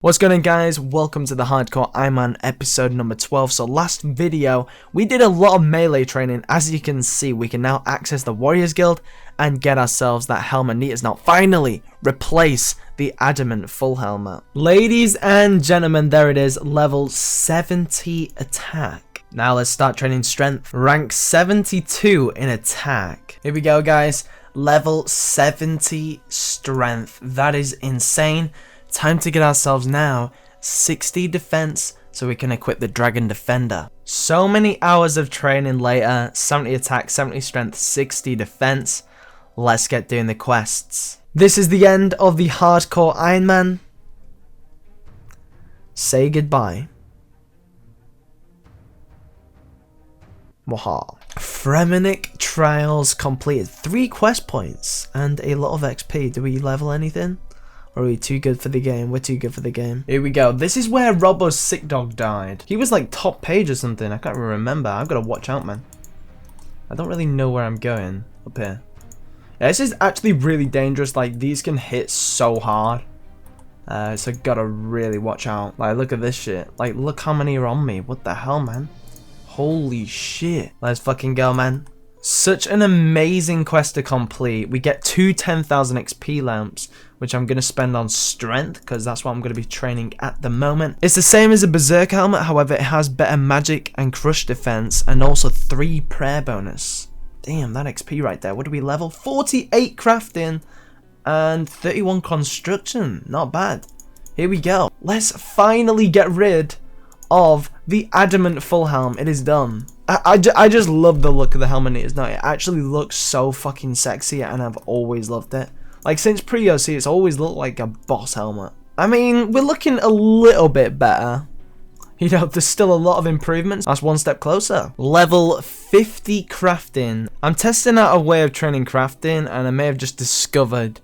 What's going on, guys? Welcome to the Hardcore Ironman episode number 12. So last video we did a lot of melee training. As you can see, we can now access the Warriors Guild and get ourselves that helmet. Need is now finally replace the adamant full helmet. Ladies and gentlemen, there it is, level 70 attack. Now let's start training strength. Rank 72 in attack. Here we go, guys. Level 70 strength. That is insane. Time to get ourselves now 60 defense so we can equip the Dragon Defender. So many hours of training later, 70 attack, 70 strength, 60 defense. Let's get doing the quests. This is the end of the Hardcore Ironman. Say goodbye. Waha. Fremenic Trials completed. 3 quest points and a lot of XP. Do we level anything? Or are we too good for the game? We're too good for the game. Here we go. This is where Robbo's sick dog died. He was like top page or something. I can't remember. I've got to watch out, man. I don't really know where I'm going. Up here. Yeah, this is actually really dangerous. Like, these can hit so hard. So gotta really watch out. Like, look at this shit. Like, look how many are on me. What the hell, man? Holy shit. Let's fucking go, man. Such an amazing quest to complete. We get 2 10,000 XP lamps, which I'm going to spend on strength, because that's what I'm going to be training at the moment. It's the same as a Berserk helmet, however it has better magic and crush defense, and also 3 prayer bonus. Damn, that XP right there. What do we level? 48 crafting, and 31 construction. Not bad. Here we go. Let's finally get rid of the adamant full helm. It is done. I just love the look of the helmet. It actually looks so fucking sexy, and I've always loved it. Like, since pre-OC, it's always looked like a boss helmet. I mean, we're looking a little bit better. You know, there's still a lot of improvements. That's one step closer. Level 50 crafting. I'm testing out a way of training crafting, and I may have just discovered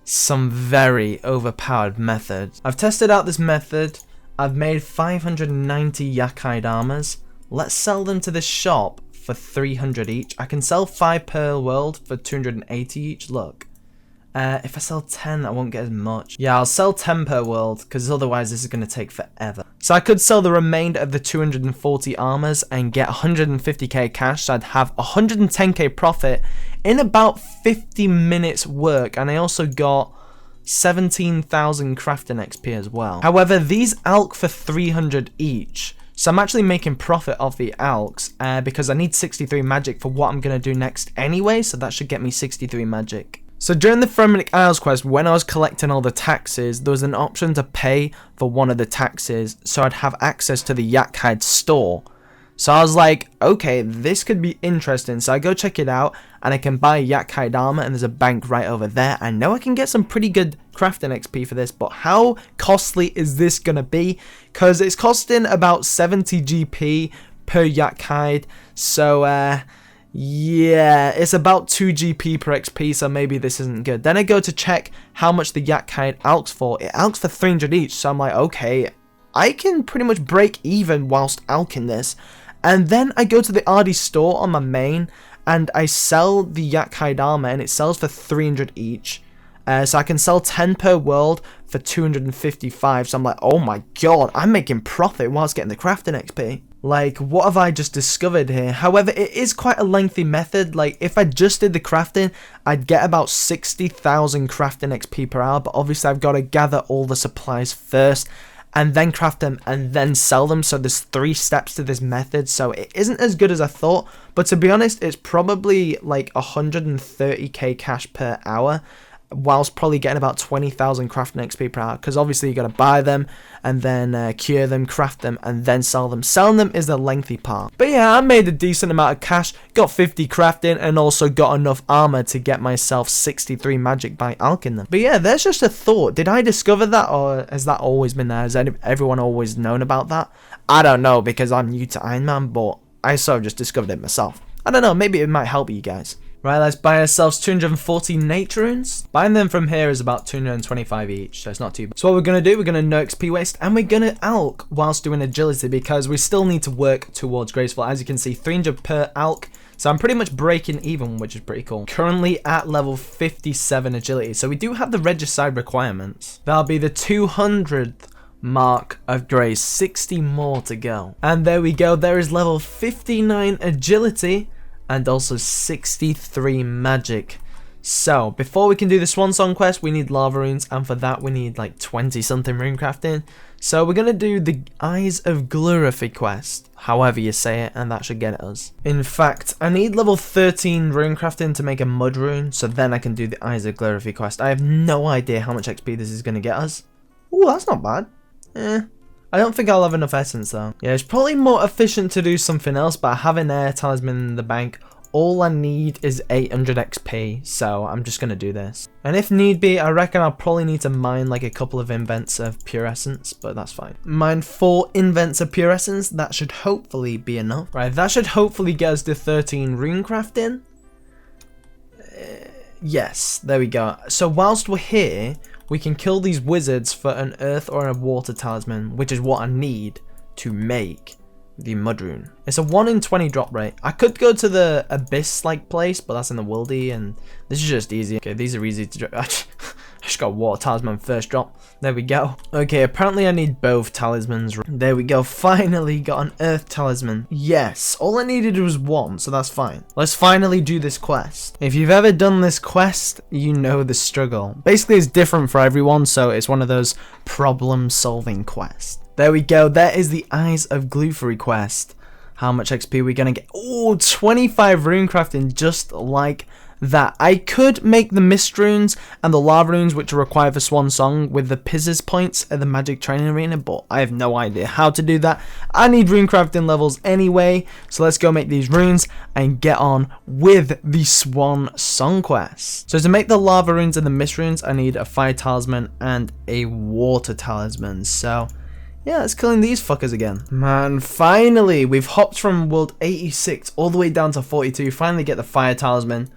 some very overpowered method. I've tested out this method. I've made 590 yak hide armors. Let's sell them to this shop for 300 each. I can sell 5 per world for 280 each. Look. If I sell 10, I won't get as much. Yeah, I'll sell 10 per world, because otherwise this is going to take forever. So I could sell the remainder of the 240 armors and get 150k cash, so I'd have 110k profit in about 50 minutes work. And I also got 17,000 crafting XP as well. However, these alk for 300 each. So I'm actually making profit off the alks because I need 63 magic for what I'm going to do next anyway. So that should get me 63 magic. So during the Fremenic Isles quest, when I was collecting all the taxes, there was an option to pay for one of the taxes, so I'd have access to the yak hide store. So I was like, okay, this could be interesting. So I go check it out, and I can buy yak hide armor, and there's a bank right over there. I know I can get some pretty good crafting XP for this, but how costly is this gonna be? Because it's costing about 70 GP per yak hide. So yeah, it's about 2 GP per XP, so maybe this isn't good. Then I go to check how much the yak hide alks for. It alks for 300 each, so I'm like, okay, I can pretty much break even whilst alking this. And then I go to the RD store on my main, and I sell the yak hide armor, and it sells for 300 each. So I can sell 10 per world for 255, so I'm like, oh my god, I'm making profit whilst getting the crafting XP. Like, what have I just discovered here? However, it is quite a lengthy method. Like, if I just did the crafting, I'd get about 60,000 crafting XP per hour, but obviously I've got to gather all the supplies first, and then craft them, and then sell them. So there's 3 steps to this method, so it isn't as good as I thought. But to be honest, it's probably like 130k cash per hour, whilst probably getting about 20,000 crafting XP per hour, because obviously you got to buy them, and then cure them, craft them, and then sell them. Selling them is the lengthy part. But yeah, I made a decent amount of cash, got 50 crafting, and also got enough armor to get myself 63 magic by alking them. But yeah, there's just a thought. Did I discover that, or has that always been there? Has everyone always known about that? I don't know, because I'm new to Ironman, but I sort of just discovered it myself. I don't know, maybe it might help you guys. Right, let's buy ourselves 240 nature runes. Buying them from here is about 225 each, so it's not too bad. So what we're going to do, we're going to no XP waste, and we're going to alk whilst doing agility, because we still need to work towards graceful. As you can see, 300 per alk, so I'm pretty much breaking even, which is pretty cool. Currently at level 57 agility, so we do have the regicide requirements. That'll be the 200th mark of grace. 60 more to go. And there we go. There is level 59 agility and also 63 magic. So before we can do the Swan Song quest, we need lava runes, and for that we need like 20 something rune crafting. So we're gonna do the Eyes of Glurify quest, however you say it, and that should get us. In fact, I need level 13 rune crafting to make a mud rune, so then I can do the Eyes of Glurify quest. I have no idea how much XP this is gonna get us. Ooh, that's not bad. I don't think I'll have enough essence though. Yeah, it's probably more efficient to do something else, but I have an air talisman in the bank. All I need is 800 XP, so I'm just gonna do this. And if need be, I reckon I'll probably need to mine like a couple of invents of pure essence, but that's fine. Mine 4 invents of pure essence, that should hopefully be enough. Right, that should hopefully get us to 13 rune crafting. Yes, there we go. So whilst we're here, we can kill these wizards for an earth or a water talisman, which is what I need to make the mud rune. It's a 1 in 20 drop rate. I could go to the abyss like place, but that's in the worldy, and this is just easy. Okay, these are easy to drop. I just got water talisman first drop. There we go. Okay, apparently I need both talismans. There we go. Finally got an earth talisman. Yes, all I needed was 1, so that's fine. Let's finally do this quest. If you've ever done this quest, you know the struggle. Basically, it's different for everyone, so it's one of those problem-solving quests. There we go. That is the Eyes of Glurify quest. How much XP are we gonna get? Oh, 25 rune crafting, just like that. I could make the mist runes and the lava runes, which are required for Swan Song, with the Pizzas points at the magic training arena, but I have no idea how to do that. I need rune crafting levels anyway, so let's go make these runes and get on with the Swan Song quest. So to make the lava runes and the mist runes, I need a fire talisman and a water talisman. So yeah, let's killing these fuckers again. Man, finally, we've hopped from world 86 all the way down to 42. Finally get the fire talisman.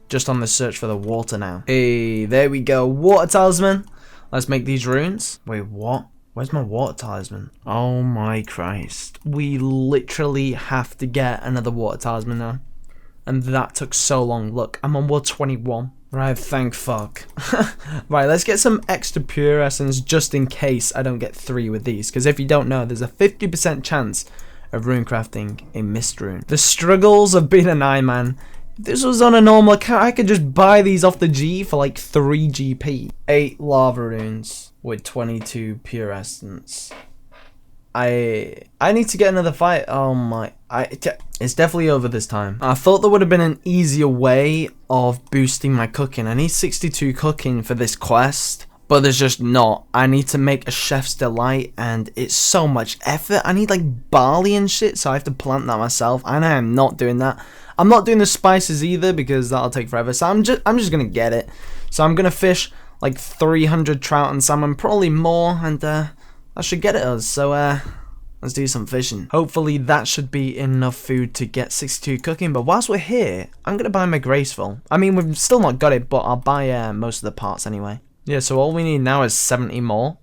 Just on the search for the water now. Hey, there we go. Water talisman. Let's make these runes. Wait, what? Where's my water talisman? Oh my Christ. We literally have to get another water talisman now. And that took so long. Look, I'm on world 21. Right, thank fuck. Right, let's get some extra pure essence just in case I don't get 3 with these. Because if you don't know, there's a 50% chance of rune crafting a mist rune. The struggles of being an Ironman. If this was on a normal account, I could just buy these off the G for like 3 GP. 8 lava runes with 22 pure essence. I need to get another fight. Oh my, it's definitely over this time. I thought there would have been an easier way of boosting my cooking. I need 62 cooking for this quest, but there's just not. I need to make a chef's delight, and it's so much effort. I need like barley and shit, so I have to plant that myself, and I am not doing that. I'm not doing the spices either because that'll take forever. So I'm just gonna get it. So I'm gonna fish like 300 trout and salmon, probably more, and that should get it us. So let's do some fishing. Hopefully that should be enough food to get 62 cooking. But whilst we're here, I'm gonna buy my graceful. I mean, we've still not got it, but I'll buy most of the parts anyway. Yeah, so all we need now is 70 more.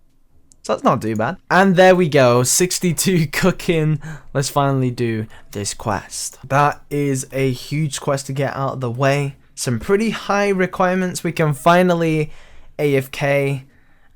So that's not too bad. And there we go, 62 cooking. Let's finally do this quest. That is a huge quest to get out of the way. Some pretty high requirements. We can finally AFK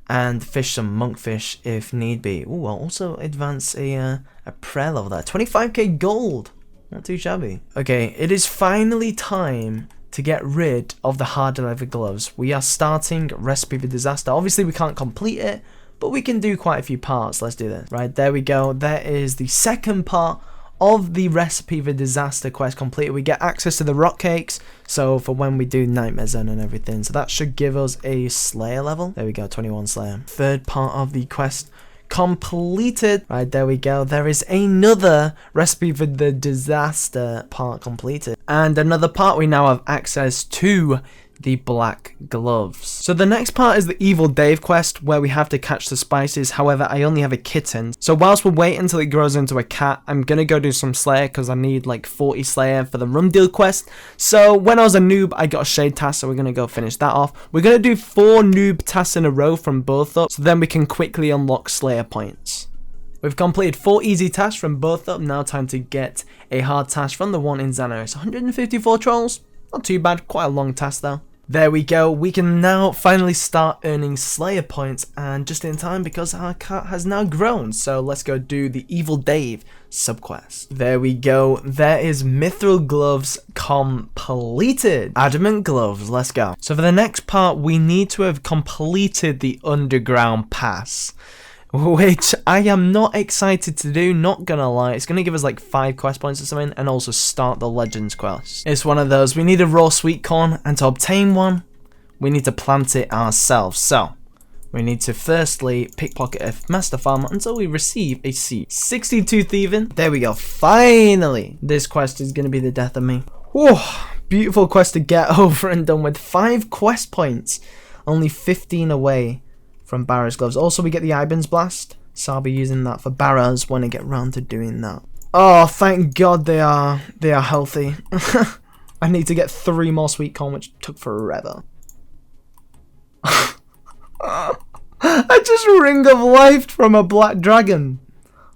and fish some monkfish if need be. Ooh, I'll also advance a prayer level there. 25k gold. Not too shabby. Okay, it is finally time to get rid of the hard leather gloves. We are starting Recipe for Disaster. Obviously, we can't complete it, but we can do quite a few parts. Let's do this. Right, there we go. There is the second part of the Recipe for Disaster quest completed. We get access to the rock cakes, so for when we do Nightmare Zone and everything. So that should give us a Slayer level. There we go, 21 Slayer. Third part of the quest completed. Right, there we go. There is another Recipe for the Disaster part completed. And another part, we now have access to the black gloves. So the next part is the Evil Dave quest, where we have to catch the spices. However, I only have a kitten, so whilst we're waiting until it grows into a cat, I'm gonna go do some Slayer because I need like 40 Slayer for the Rum Deal quest. So when I was a noob, I got a shade task, so we're gonna go finish that off. We're gonna do 4 noob tasks in a row from both up, so then we can quickly unlock Slayer points. We've completed 4 easy tasks from both up. Now time to get a hard task from the one in Xanaris. 154 trolls. Not too bad. Quite a long task though. There we go, we can now finally start earning Slayer points, and just in time because our cat has now grown. So let's go do the Evil Dave subquest. There we go, there is Mithril Gloves completed. Adamant Gloves, let's go. So for the next part, we need to have completed the Underground Pass, which I am not excited to do, not gonna lie. It's gonna give us like 5 quest points or something, and also start the Legends quest. It's one of those, we need a raw sweet corn, and to obtain one, we need to plant it ourselves. So, we need to firstly pickpocket a master farmer until we receive a seed. 62 thieving, there we go, finally! This quest is gonna be the death of me. Whew, beautiful quest to get over and done with. 5 quest points, only 15 away from Barrow's Gloves. Also, we get the Iban's Blast, so I'll be using that for Barrow's when I get round to doing that. Oh, thank God they are healthy. I need to get 3 more sweet corn, which took forever. I just Ring of Life from a black dragon.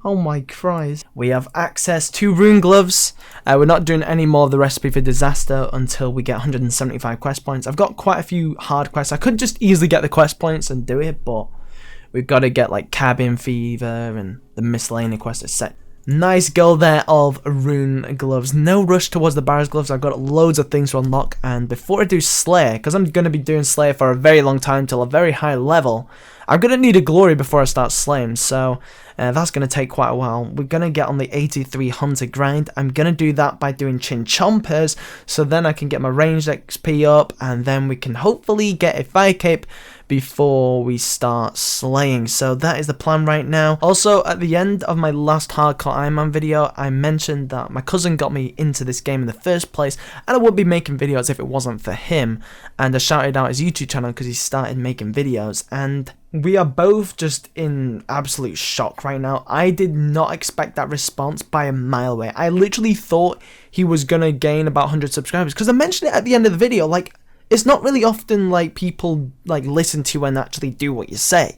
Oh my Christ. We have access to Rune Gloves. We're not doing any more of the Recipe for Disaster until we get 175 quest points. I've got quite a few hard quests. I could just easily get the quest points and do it, but we've got to get like Cabin Fever and the miscellaneous quest set. Nice goal there of Rune Gloves. No rush towards the Barrow's Gloves. I've got loads of things to unlock, and before I do Slayer, because I'm going to be doing Slayer for a very long time till a very high level, I'm going to need a glory before I start slaying, so that's going to take quite a while. We're going to get on the 83 Hunter grind. I'm going to do that by doing Chin Chompers, so then I can get my ranged XP up, and then we can hopefully get a fire cape before we start slaying. So that is the plan right now. Also, at the end of my last hardcore Ironman video, I mentioned that my cousin got me into this game in the first place, and I wouldn't be making videos if it wasn't for him. And I shouted out his YouTube channel because he started making videos, and we are both just in absolute shock right now. I did not expect that response by a mile away. I literally thought he was gonna gain about 100 subscribers, because I mentioned it at the end of the video. Like, it's not really often like people like listen to and actually do what you say.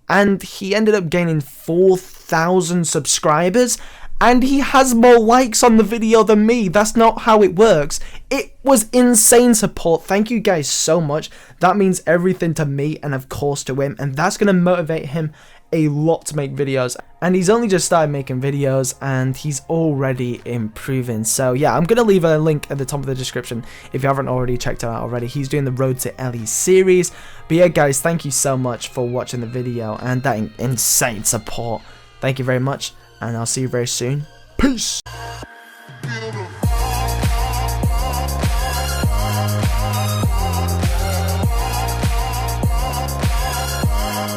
And he ended up gaining 4,000 subscribers, and he has more likes on the video than me. That's not how it works. It was insane support. Thank you guys so much. That means everything to me, and of course to him, and that's going to motivate him a lot to make videos. And he's only just started making videos, and he's already improving. So yeah, I'm going to leave a link at the top of the description if you haven't already checked it out already. He's doing the Road to LE series. But yeah guys, thank you so much for watching the video and that insane support. Thank you very much, and I'll see you very soon. Peace!